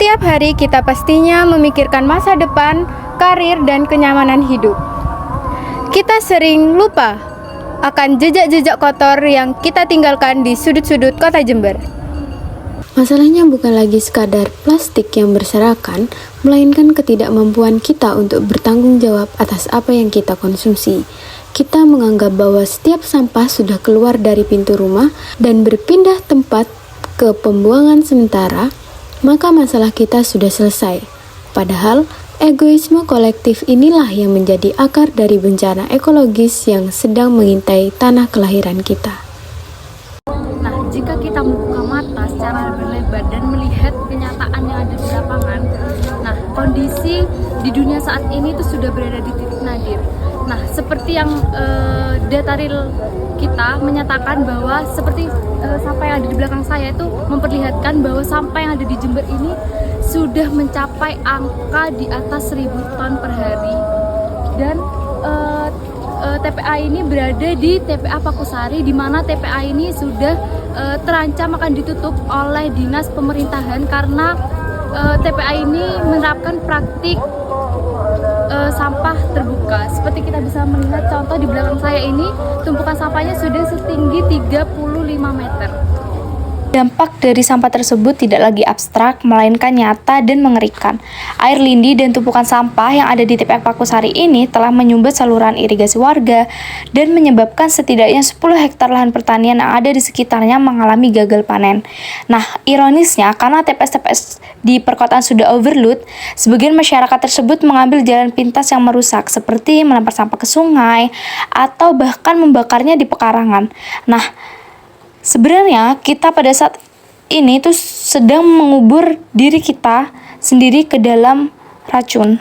Setiap hari kita pastinya memikirkan masa depan, karir, dan kenyamanan hidup. Kita sering lupa akan jejak-jejak kotor yang kita tinggalkan di sudut-sudut kota Jember. Masalahnya bukan lagi sekadar plastik yang berserakan, melainkan ketidakmampuan kita untuk bertanggung jawab atas apa yang kita konsumsi. Kita menganggap bahwa setiap sampah sudah keluar dari pintu rumah dan berpindah tempat ke pembuangan sementara, maka masalah kita sudah selesai. Padahal, egoisme kolektif inilah yang menjadi akar dari bencana ekologis yang sedang mengintai tanah kelahiran kita. Nah, jika kita membuka mata secara lebih lebar dan melihat kenyataan yang ada di lapangan, nah, kondisi di dunia saat ini itu sudah berada di titik nadir. Nah, seperti yang data real kita menyatakan bahwa seperti sampah yang ada di belakang saya itu memperlihatkan bahwa sampah yang ada di Jember ini sudah mencapai angka di atas 1.000 ton per hari. Dan TPA ini berada di TPA Pakusari, di mana TPA ini sudah terancam akan ditutup oleh dinas pemerintahan karena TPA ini menerapkan praktik sampah terbuka. Seperti kita bisa melihat contoh di belakang saya ini, tumpukan sampahnya sudah setinggi 35 meter. Dampak dari sampah tersebut tidak lagi abstrak, melainkan nyata dan mengerikan. Air lindi dan tumpukan sampah yang ada di TPA Pakusari ini telah menyumbat saluran irigasi warga dan menyebabkan setidaknya 10 hektar lahan pertanian yang ada di sekitarnya mengalami gagal panen. Nah, ironisnya karena TPS-TPS di perkotaan sudah overload, sebagian masyarakat tersebut mengambil jalan pintas yang merusak, seperti melempar sampah ke sungai atau bahkan membakarnya di pekarangan. Nah, sebenarnya kita pada saat ini tuh sedang mengubur diri kita sendiri ke dalam racun.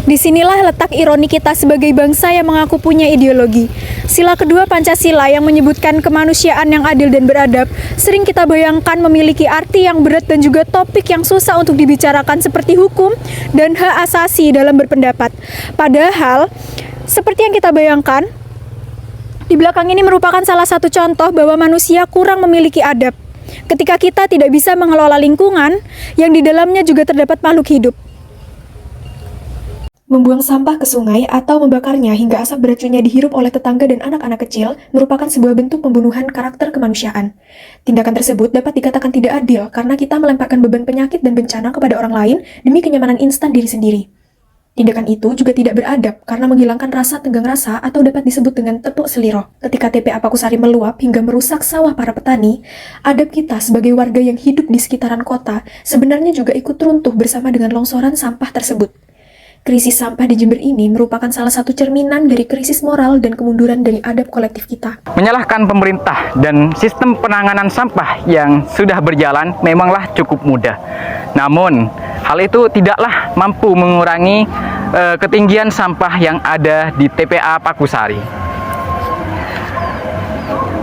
Disinilah letak ironi kita sebagai bangsa yang mengaku punya ideologi. Sila kedua Pancasila yang menyebutkan kemanusiaan yang adil dan beradab sering kita bayangkan memiliki arti yang berat dan juga topik yang susah untuk dibicarakan seperti hukum dan hak asasi dalam berpendapat. Padahal, seperti yang kita bayangkan, di belakang ini merupakan salah satu contoh bahwa manusia kurang memiliki adab. Ketika kita tidak bisa mengelola lingkungan yang di dalamnya juga terdapat makhluk hidup. Membuang sampah ke sungai atau membakarnya hingga asap beracunnya dihirup oleh tetangga dan anak-anak kecil merupakan sebuah bentuk pembunuhan karakter kemanusiaan. Tindakan tersebut dapat dikatakan tidak adil karena kita melemparkan beban penyakit dan bencana kepada orang lain demi kenyamanan instan diri sendiri. Tindakan itu juga tidak beradab karena menghilangkan rasa tenggang rasa atau dapat disebut dengan tepuk seliro. Ketika TPA Pakusari meluap hingga merusak sawah para petani, adab kita sebagai warga yang hidup di sekitaran kota sebenarnya juga ikut runtuh bersama dengan longsoran sampah tersebut. Krisis sampah di Jember ini merupakan salah satu cerminan dari krisis moral dan kemunduran dari adab kolektif kita. Menyalahkan pemerintah dan sistem penanganan sampah yang sudah berjalan memanglah cukup mudah. Namun, hal itu tidaklah mampu mengurangi ketinggian sampah yang ada di TPA Pakusari.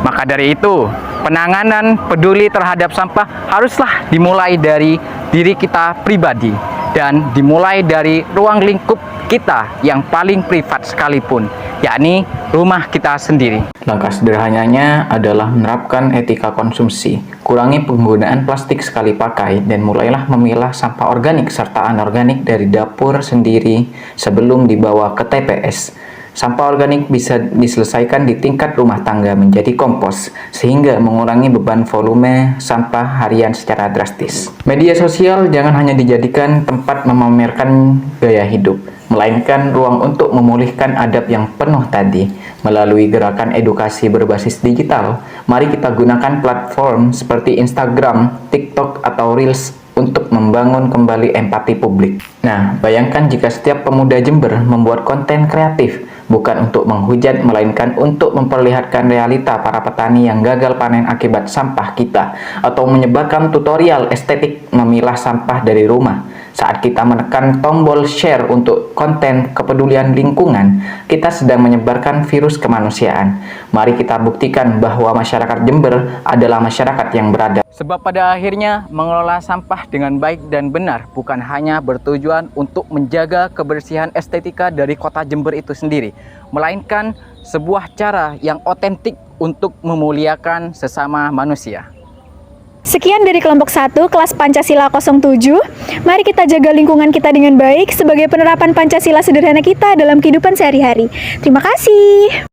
Maka dari itu, penanganan peduli terhadap sampah haruslah dimulai dari diri kita pribadi dan dimulai dari ruang lingkup kita yang paling privat sekalipun, yakni rumah kita sendiri. Langkah sederhananya adalah menerapkan etika konsumsi, kurangi penggunaan plastik sekali pakai, dan mulailah memilah sampah organik serta anorganik dari dapur sendiri sebelum dibawa ke TPS. Sampah organik bisa diselesaikan di tingkat rumah tangga menjadi kompos, sehingga mengurangi beban volume sampah harian secara drastis. Media sosial jangan hanya dijadikan tempat memamerkan gaya hidup, melainkan ruang untuk memulihkan adab yang penuh tadi. Melalui gerakan edukasi berbasis digital, mari kita gunakan platform seperti Instagram, TikTok, atau Reels untuk membangun kembali empati publik. Nah, bayangkan jika setiap pemuda Jember membuat konten kreatif, bukan untuk menghujat, melainkan untuk memperlihatkan realita para petani yang gagal panen akibat sampah kita, atau menyebarkan tutorial estetik memilah sampah dari rumah. Saat kita menekan tombol share untuk konten kepedulian lingkungan, kita sedang menyebarkan virus kemanusiaan. Mari kita buktikan bahwa masyarakat Jember adalah masyarakat yang beradab. Sebab pada akhirnya mengelola sampah dengan baik dan benar bukan hanya bertujuan untuk menjaga kebersihan estetika dari kota Jember itu sendiri, melainkan sebuah cara yang otentik untuk memuliakan sesama manusia. Sekian dari kelompok 1 kelas Pancasila 07. Mari kita jaga lingkungan kita dengan baik sebagai penerapan Pancasila sederhana kita dalam kehidupan sehari-hari. Terima kasih.